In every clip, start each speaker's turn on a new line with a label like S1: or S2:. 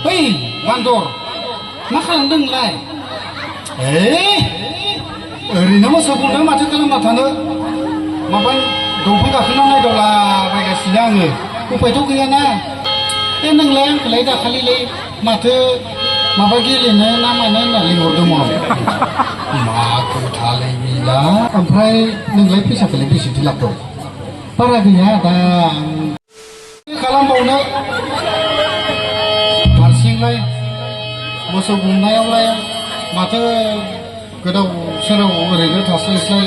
S1: Hei, Bandor, मा खालामदों नोंलाय? ओरैनो मोसौ गुमदों माथो खालामना थानो माबा दंफां गाखोना नायदावला बायगासिनो आङो उफायथ' गैयाना नोंलाय आंखौलाय दाखालिलाय माथो माबा गेलेनो ना मानो होनना लिंहरदोंमोन मा खोथालाय गैला ओमफ्राय नोंलाय फैसाखौलाय बेसेथो लाबोदों बारा गैया दा खालामबावनो हारसिंलाय मोसौ गुमनायावलाय माथो गोदाव सोराव ओरैनो थास्लायस्लाय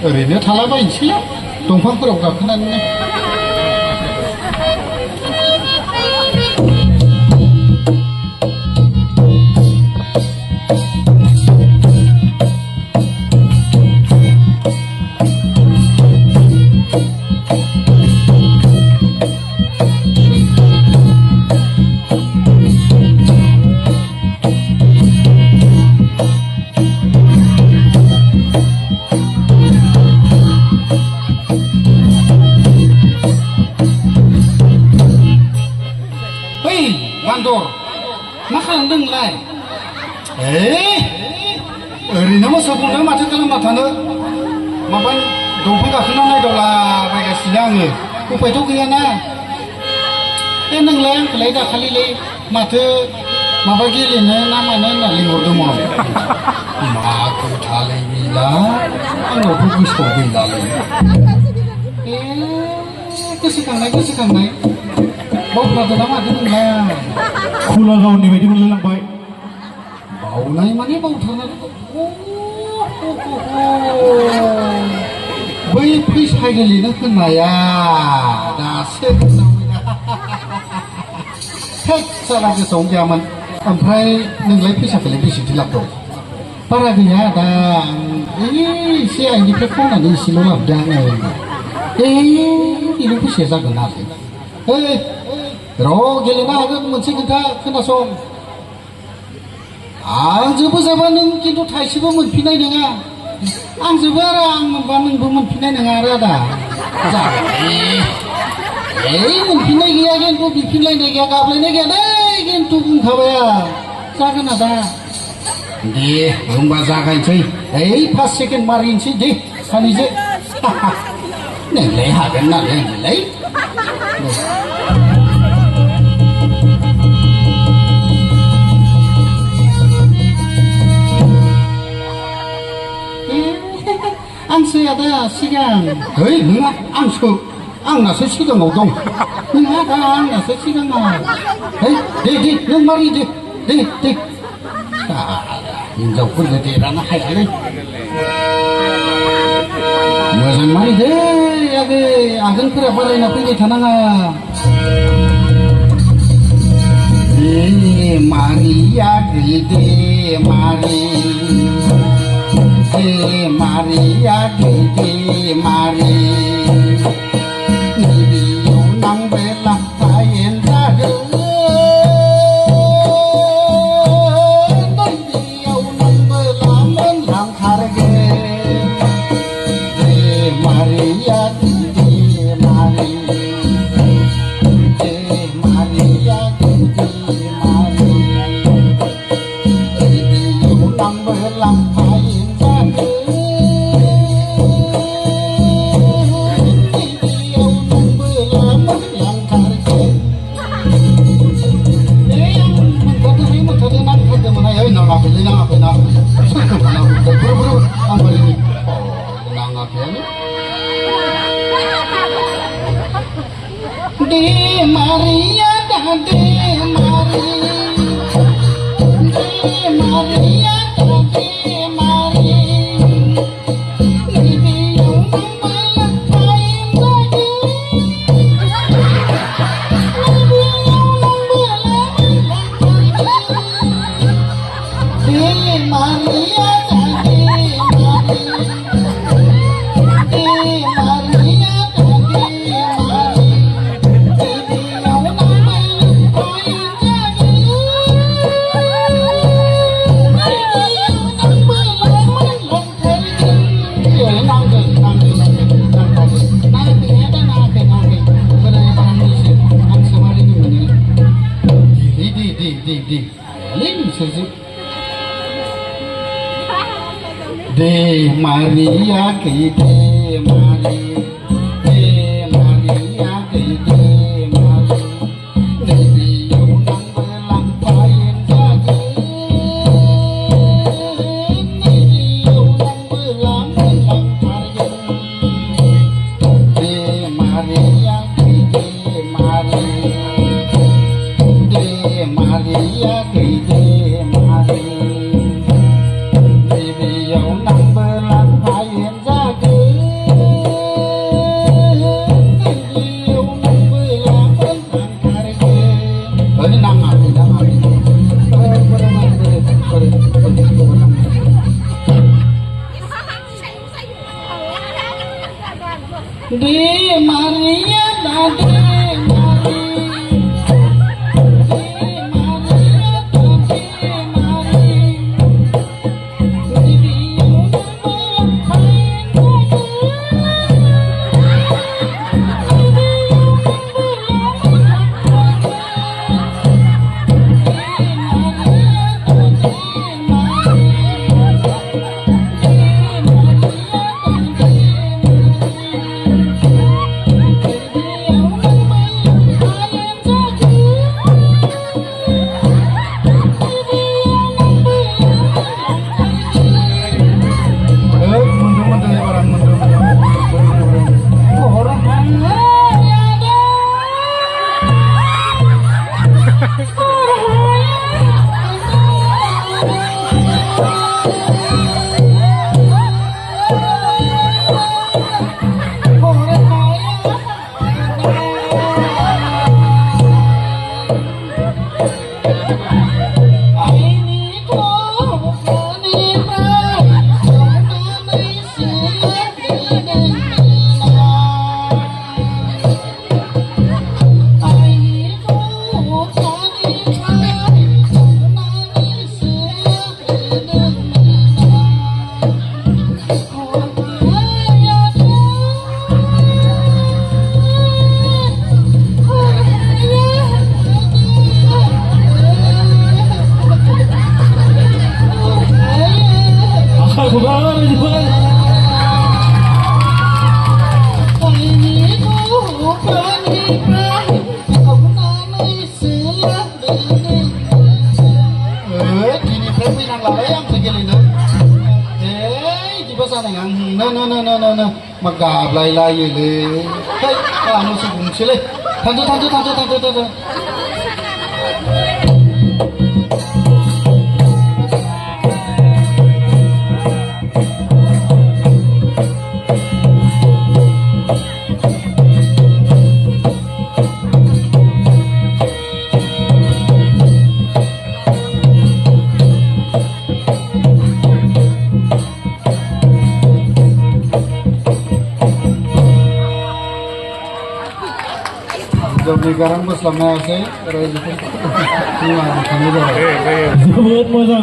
S1: ओरैनो थालाबायनोसै दंफांफोराव गाखोनानै Bandor, मा खालामदों नोंलाय? ओरैनो मोसौ गुमदों माथो खालामना थानो माबा दंफां गाखोना नायदावला बायगासिनो आङो उफायथ' गैयाना नोंलाय आंखौलाय दाखालिलाय माथो माबा गेलेनो ना मानो होनना लिंहरदोंमोन मा खोथालाय गैला आंनावथ' गोसोआव गैलालै गोसोखांनाय बावगारदों ना मादों नोंलाय
S2: खुला गावनि बायदि मोनलायलांबाय
S1: बावनाय माने बावथारनानै बै फैसा गेलेनो होननाया दासो साला गोसोआव गैयामोन ओमफ्राय नोंलाय फैसाखौलाय बेसेथो लाबोदों बारा गैया दा एसे आइनिफ्राय खावनानै एसेल' लाबोदों आङो बेनो फैसाया जागोन आरो र' गेलेनो हागोन मोनसे खोथा खोनासं आं जोबो जाबा नों खिन्थु थाइसेबो मोनफिननाय नङा आं जोबो आरो आं मोनबा नोंबो मोनफिननाय नङा आरो आदा मोनफिननाय गैया खिन्थु बिफिनलायनाय गैया गाबलायनाय गैया दै खिन्थु बुंखाबाय जागोन आदा दे होनबा जागायनोसै फार्स्ट सेकेन्ड मारिनोसै दे सानैजों नोंलाय हागोन नालाय नोंलाय आंसो आदा सिगां नङा आंनासो सिगाङाव दं नङा दा आंनासो सिगाङाव दे नों मारि दे हिनजावफोरनो देरानो हायालै मोजां मारि दे आगोलफोरा बारायना फैबाय थानाङा मारिया दे मारि Maria Gede Mari Nibiu nang bela kain rage Nibiu nang bela menang harge Maria Gede Mari Maria Gede Mari Nibiu nang bela kain De Maria da de Maria da de Maria Nibiu nang bela kain rage Nibiu nang bela de Maria da de Maria deh. Lain sesuatu. De Maria ke de Mari, de Maria ke de Mari. Dewi unang belang payen saja. Dewi unang belang payen. De Maria ke de Mari, de Maria ke de Mari. De Maria da de Mari, de Maria da de Mari. Dewi unang belang payen saja. Dewi unang belang payen no magab lay le hey kamu sebung sile tantu जब निकारण बस लम्हा से रह जाते हैं।
S2: Sebut mo sa